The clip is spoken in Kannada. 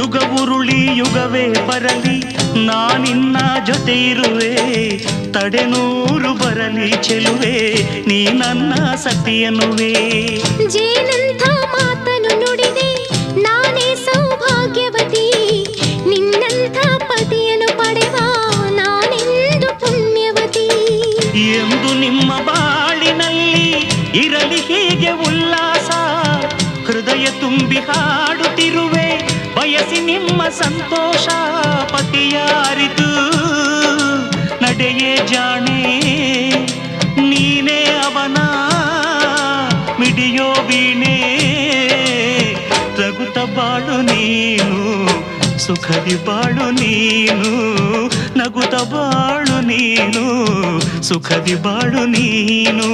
ಯುಗ ಉರುಳಿ ಯುಗವೇ ಬರಲಿ ನಾನಿನ್ನ ಜೊತೆ ಇರುವೆ, ತಡೆನೂರು ಬರಲಿ ಚೆಲುವೆ ನೀ ನನ್ನ ಸತಿಯನುವೆ. ಜೇನಂಥ ಮಾತನು ನುಡಿದೆ ನಾನೇ ಸೌಭಾಗ್ಯವತಿ, ನಿನ್ನಂಥ ಪತಿಯನ್ನು ಪಡೆವ ನಾನೆಂದು ಪುಣ್ಯವತಿ. ಎಂದು ನಿಮ್ಮ ಬಾಳಿನಲ್ಲಿ ಇರಲಿ ಹೀಗೆ ಉಲ್ಲಾಸ, ಹೃದಯ ತುಂಬಿ ಹಾಡುತ್ತಿರುವೆ ಬಯಸಿ ನಿಮ್ಮ ಸಂತೋಷ. ಪತಿಯ ಅರಿತು ನಡೆಯೇ ಜಾಣೆ, ನೀನೇ ಅವನ ಮಿಡಿಯೋ ವೀಣೆ. ರಘುತ ಬಾಳು ನೀನು, ಸುಖದಿ ಬಾಳು ನೀನು, ನಗುತ ಬಾಳು ನೀನು, ಸುಖದಿ ಬಾಳು ನೀನು.